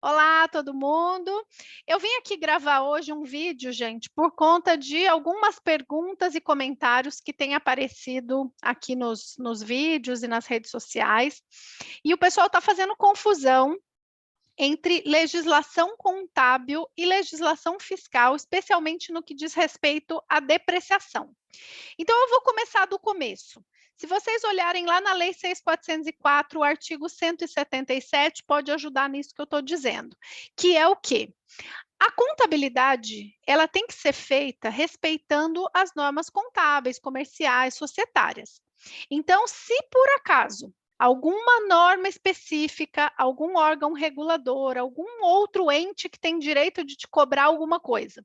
Olá, todo mundo. Eu vim aqui gravar hoje um vídeo, gente, por conta de algumas perguntas e comentários que têm aparecido aqui nos vídeos e nas redes sociais. E o pessoal está fazendo confusão entre legislação contábil e legislação fiscal, especialmente no que diz respeito à depreciação. Então, eu vou começar do começo. Se vocês olharem lá na Lei 6.404, o artigo 177 pode ajudar nisso que eu estou dizendo, que é o quê? A contabilidade, ela tem que ser feita respeitando as normas contábeis, comerciais, societárias. Então, se por acaso alguma norma específica, algum órgão regulador, algum outro ente que tem direito de te cobrar alguma coisa,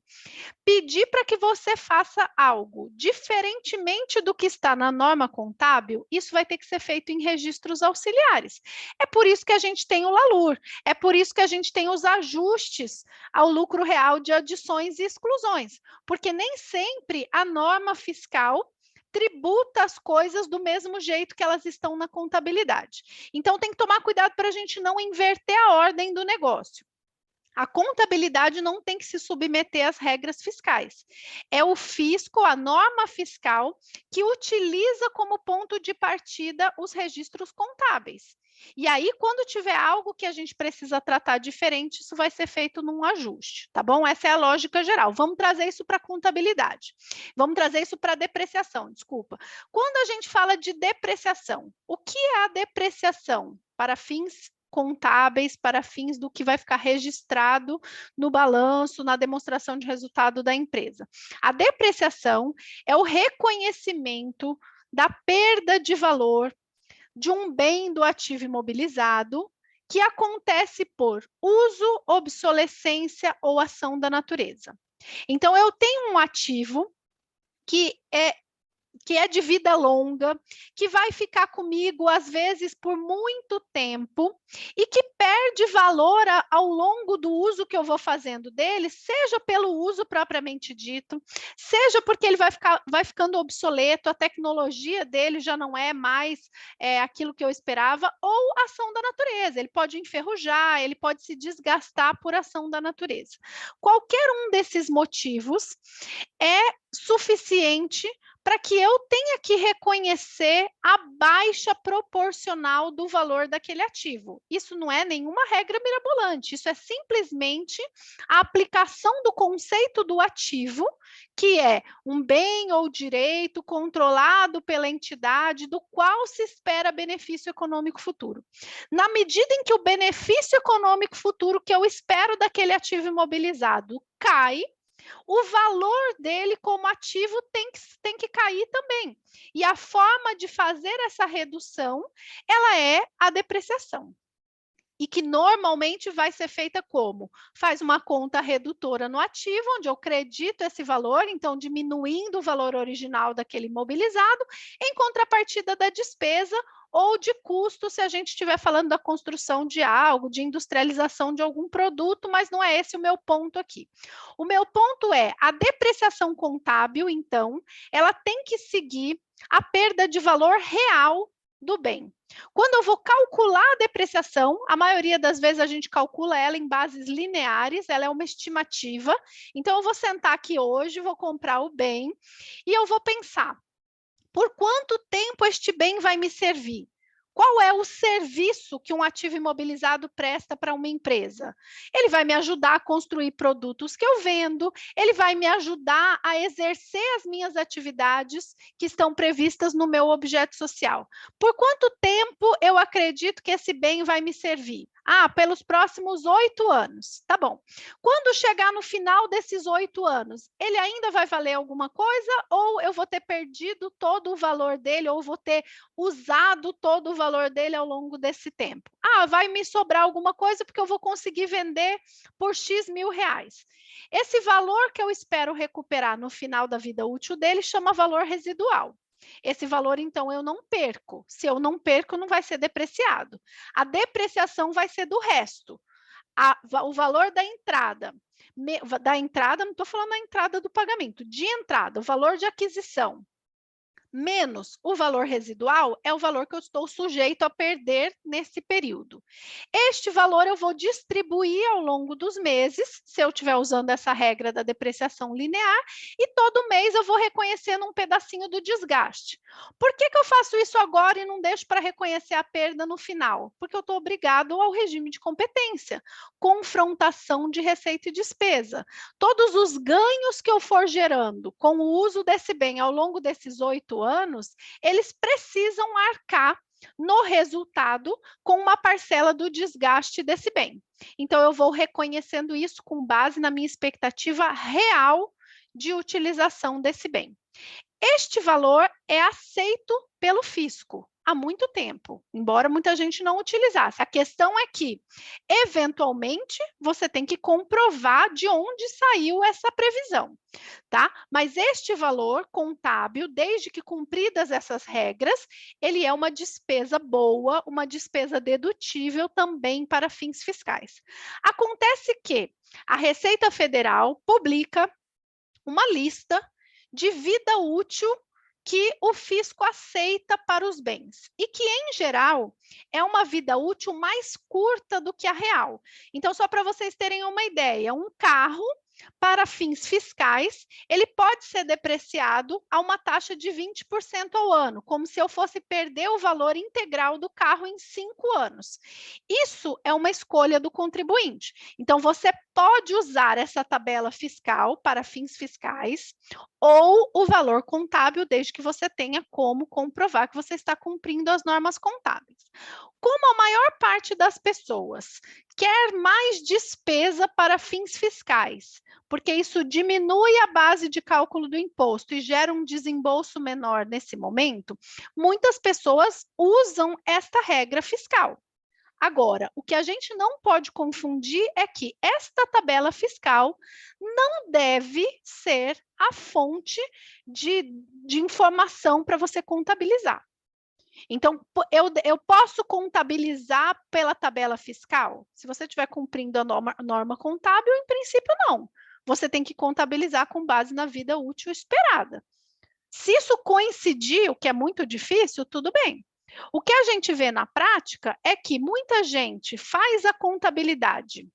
pedir para que você faça algo diferentemente do que está na norma contábil, isso vai ter que ser feito em registros auxiliares. É por isso que a gente tem o LALUR, é por isso que a gente tem os ajustes ao lucro real de adições e exclusões, porque nem sempre a norma fiscal tributa as coisas do mesmo jeito que elas estão na contabilidade. Então, tem que tomar cuidado para a gente não inverter a ordem do negócio. A contabilidade não tem que se submeter às regras fiscais. É o fisco, a norma fiscal, que utiliza como ponto de partida os registros contábeis. E aí, quando tiver algo que a gente precisa tratar diferente, isso vai ser feito num ajuste, tá bom? Essa é a lógica geral. Vamos trazer isso para a contabilidade. Vamos trazer isso para a depreciação, desculpa. Quando a gente fala de depreciação, o que é a depreciação para fins contábeis, para fins do que vai ficar registrado no balanço, na demonstração de resultado da empresa? A depreciação é o reconhecimento da perda de valor de um bem do ativo imobilizado que acontece por uso, obsolescência ou ação da natureza. Então, eu tenho um ativo que é de vida longa, que vai ficar comigo, às vezes, por muito tempo, e que perde valor ao longo do uso que eu vou fazendo dele, seja pelo uso propriamente dito, seja porque ele vai ficando obsoleto, a tecnologia dele já não é mais aquilo que eu esperava, ou ação da natureza, ele pode enferrujar, ele pode se desgastar por ação da natureza. Qualquer um desses motivos é suficiente para que eu tenha que reconhecer a baixa proporcional do valor daquele ativo. Isso não é nenhuma regra mirabolante, isso é simplesmente a aplicação do conceito do ativo, que é um bem ou direito controlado pela entidade do qual se espera benefício econômico futuro. Na medida em que o benefício econômico futuro que eu espero daquele ativo imobilizado cai, o valor dele como ativo tem que cair também. E a forma de fazer essa redução, ela é a depreciação. E que normalmente vai ser feita como? Faz uma conta redutora no ativo, onde eu credito esse valor, então diminuindo o valor original daquele imobilizado, em contrapartida da despesa ou de custo, se a gente estiver falando da construção de algo, de industrialização de algum produto, mas não é esse o meu ponto aqui. O meu ponto é, a depreciação contábil, então, ela tem que seguir a perda de valor real do bem. Quando eu vou calcular a depreciação, a maioria das vezes a gente calcula ela em bases lineares, ela é uma estimativa. Então, eu vou sentar aqui hoje, vou comprar o bem e eu vou pensar, por quanto tempo este bem vai me servir? Qual é o serviço que um ativo imobilizado presta para uma empresa? Ele vai me ajudar a construir produtos que eu vendo, ele vai me ajudar a exercer as minhas atividades que estão previstas no meu objeto social. Por quanto tempo eu acredito que esse bem vai me servir? Ah, pelos próximos 8 anos. Tá bom. Quando chegar no final desses 8 anos, ele ainda vai valer alguma coisa ou eu vou ter perdido todo o valor dele ou vou ter usado todo o valor dele ao longo desse tempo? Ah, vai me sobrar alguma coisa porque eu vou conseguir vender por X mil reais. Esse valor que eu espero recuperar no final da vida útil dele chama valor residual. Esse valor, então, eu não perco. Se eu não perco, não vai ser depreciado. A depreciação vai ser do resto. O valor da entrada, não estou falando da entrada do pagamento, de entrada, o valor de aquisição, menos o valor residual é o valor que eu estou sujeito a perder nesse período. Este valor eu vou distribuir ao longo dos meses, se eu estiver usando essa regra da depreciação linear, e todo mês eu vou reconhecendo um pedacinho do desgaste. Por que eu faço isso agora e não deixo para reconhecer a perda no final? Porque eu estou obrigado ao regime de competência, confrontação de receita e despesa. Todos os ganhos que eu for gerando com o uso desse bem ao longo desses 8 anos, eles precisam arcar no resultado com uma parcela do desgaste desse bem. Então, eu vou reconhecendo isso com base na minha expectativa real de utilização desse bem. Este valor é aceito pelo fisco há muito tempo, embora muita gente não utilizasse. A questão é que, eventualmente, você tem que comprovar de onde saiu essa previsão, tá? Mas este valor contábil, desde que cumpridas essas regras, ele é uma despesa boa, uma despesa dedutível também para fins fiscais. Acontece que a Receita Federal publica uma lista de vida útil que o fisco aceita para os bens e que, em geral, é uma vida útil mais curta do que a real. Então, só para vocês terem uma ideia, um carro, para fins fiscais, ele pode ser depreciado a uma taxa de 20% ao ano, como se eu fosse perder o valor integral do carro em 5 anos. Isso é uma escolha do contribuinte. Então, você pode usar essa tabela fiscal para fins fiscais ou o valor contábil, desde que você tenha como comprovar que você está cumprindo as normas contábeis. Como a maior parte das pessoas quer mais despesa para fins fiscais, porque isso diminui a base de cálculo do imposto e gera um desembolso menor nesse momento, muitas pessoas usam esta regra fiscal. Agora, o que a gente não pode confundir é que esta tabela fiscal não deve ser a fonte de informação para você contabilizar. Então, eu posso contabilizar pela tabela fiscal? Se você estiver cumprindo a norma contábil, em princípio, não. Você tem que contabilizar com base na vida útil esperada. Se isso coincidir, o que é muito difícil, tudo bem. O que a gente vê na prática é que muita gente faz a contabilidade,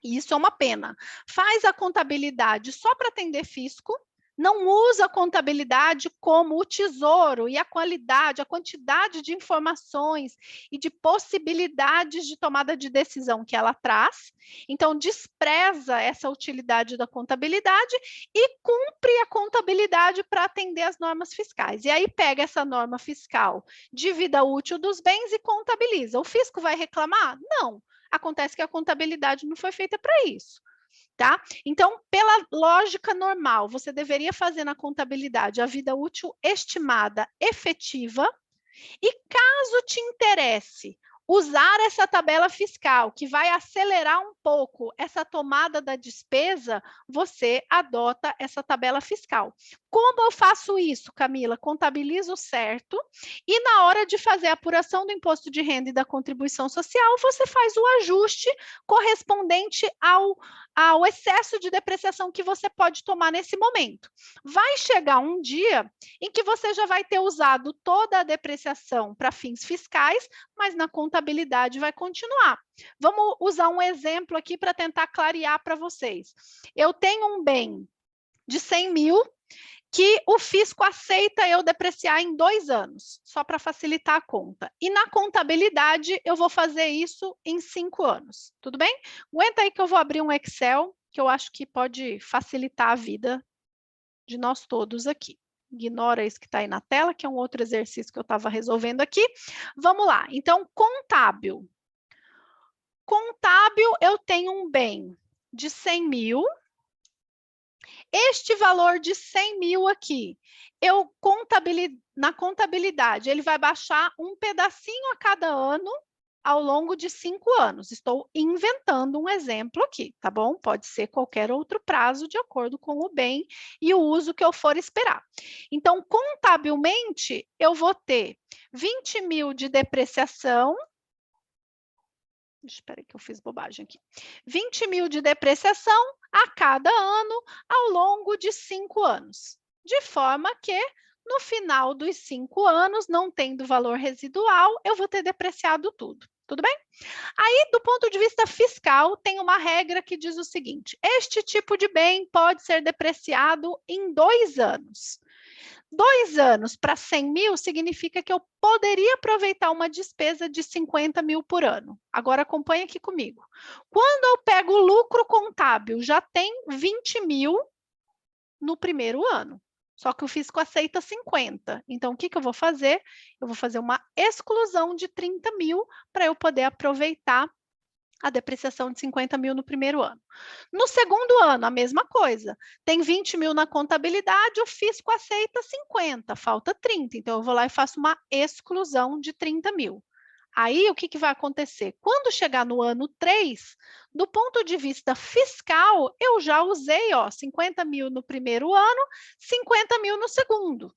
e isso é uma pena, faz a contabilidade só para atender fisco, não usa a contabilidade como o tesouro e a qualidade, a quantidade de informações e de possibilidades de tomada de decisão que ela traz. Então, despreza essa utilidade da contabilidade e cumpre a contabilidade para atender as normas fiscais. E aí pega essa norma fiscal de vida útil dos bens e contabiliza. O fisco vai reclamar? Não. Acontece que a contabilidade não foi feita para isso. Tá? Então, pela lógica normal, você deveria fazer na contabilidade a vida útil estimada efetiva, e caso te interesse usar essa tabela fiscal, que vai acelerar um pouco essa tomada da despesa, você adota essa tabela fiscal. Como eu faço isso, Camila? Contabilizo certo e na hora de fazer a apuração do imposto de renda e da contribuição social, você faz o ajuste correspondente ao excesso de depreciação que você pode tomar nesse momento. Vai chegar um dia em que você já vai ter usado toda a depreciação para fins fiscais, mas na contabilidade vai continuar. Vamos usar um exemplo aqui para tentar clarear para vocês. Eu tenho um bem de 100 mil que o fisco aceita eu depreciar em 2 anos, só para facilitar a conta. E na contabilidade eu vou fazer isso em 5 anos, tudo bem? Aguenta aí que eu vou abrir um Excel, que eu acho que pode facilitar a vida de nós todos aqui. Ignora isso que está aí na tela, que é um outro exercício que eu estava resolvendo aqui. Vamos lá. Então, contábil. Contábil, eu tenho um bem de 100 mil. Este valor de 100 mil aqui, na contabilidade, ele vai baixar um pedacinho a cada ano ao longo de 5 anos. Estou inventando um exemplo aqui, tá bom? Pode ser qualquer outro prazo, de acordo com o bem e o uso que eu for esperar. Então, contabilmente, eu vou ter 20 mil de depreciação. Espera aí que eu fiz bobagem aqui. 20 mil de depreciação a cada ano ao longo de 5 anos. De forma que No final dos 5 anos, não tendo valor residual, eu vou ter depreciado tudo. Tudo bem? Aí, do ponto de vista fiscal, tem uma regra que diz o seguinte: este tipo de bem pode ser depreciado em 2 anos. 2 anos para 100 mil significa que eu poderia aproveitar uma despesa de 50 mil por ano. Agora acompanha aqui comigo. Quando eu pego o lucro contábil, já tem 20 mil no primeiro ano. Só que o fisco aceita 50. Então, o que eu vou fazer? Eu vou fazer uma exclusão de 30 mil para eu poder aproveitar a depreciação de 50 mil no primeiro ano. No segundo ano, a mesma coisa. Tem 20 mil na contabilidade, o fisco aceita 50, falta 30. Então, eu vou lá e faço uma exclusão de 30 mil. Aí, o que vai acontecer? Quando chegar no ano 3, do ponto de vista fiscal, eu já usei 50 mil no primeiro ano, 50 mil no segundo. O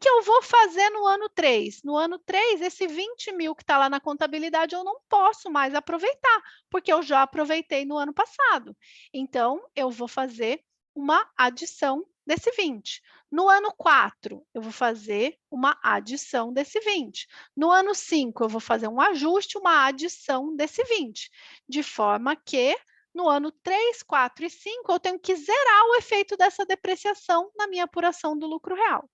que eu vou fazer no ano 3? No ano 3, esse 20 mil que está lá na contabilidade, eu não posso mais aproveitar, porque eu já aproveitei no ano passado. Então, eu vou fazer uma adição desse 20. No ano 4, eu vou fazer uma adição desse 20. No ano 5, eu vou fazer um ajuste, uma adição desse 20. De forma que no ano 3, 4 e 5, eu tenho que zerar o efeito dessa depreciação na minha apuração do lucro real.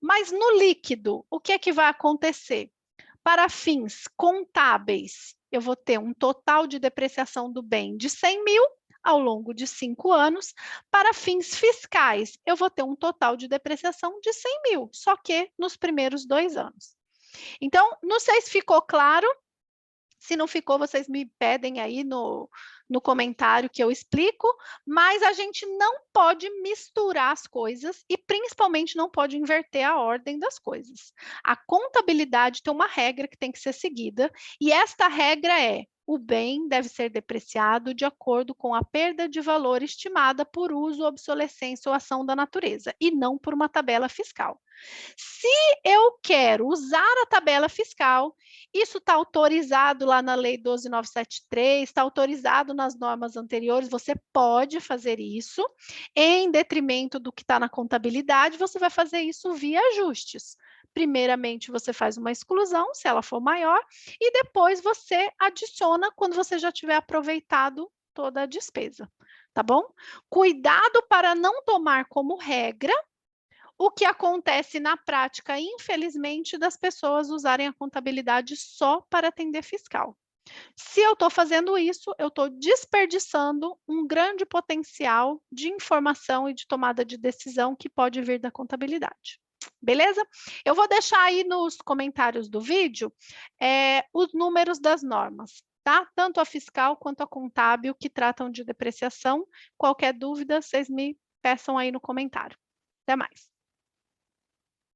Mas no líquido, o que é que vai acontecer? Para fins contábeis, eu vou ter um total de depreciação do bem de 100 mil ao longo de 5 anos. Para fins fiscais, eu vou ter um total de depreciação de 100 mil, só que nos primeiros 2 anos. Então, não sei se ficou claro. Se não ficou, vocês me pedem aí no comentário que eu explico, mas a gente não pode misturar as coisas e principalmente não pode inverter a ordem das coisas. A contabilidade tem uma regra que tem que ser seguida, e esta regra é: o bem deve ser depreciado de acordo com a perda de valor estimada por uso, obsolescência ou ação da natureza, e não por uma tabela fiscal. Se eu quero usar a tabela fiscal, isso está autorizado lá na Lei 12.973, está autorizado nas normas anteriores, você pode fazer isso, em detrimento do que está na contabilidade, você vai fazer isso via ajustes. Primeiramente, você faz uma exclusão, se ela for maior, e depois você adiciona quando você já tiver aproveitado toda a despesa, tá bom? Cuidado para não tomar como regra o que acontece na prática, infelizmente, das pessoas usarem a contabilidade só para atender fiscal. Se eu estou fazendo isso, eu estou desperdiçando um grande potencial de informação e de tomada de decisão que pode vir da contabilidade. Beleza? Eu vou deixar aí nos comentários do vídeo os números das normas, tá? Tanto a fiscal quanto a contábil que tratam de depreciação. Qualquer dúvida, vocês me peçam aí no comentário. Até mais.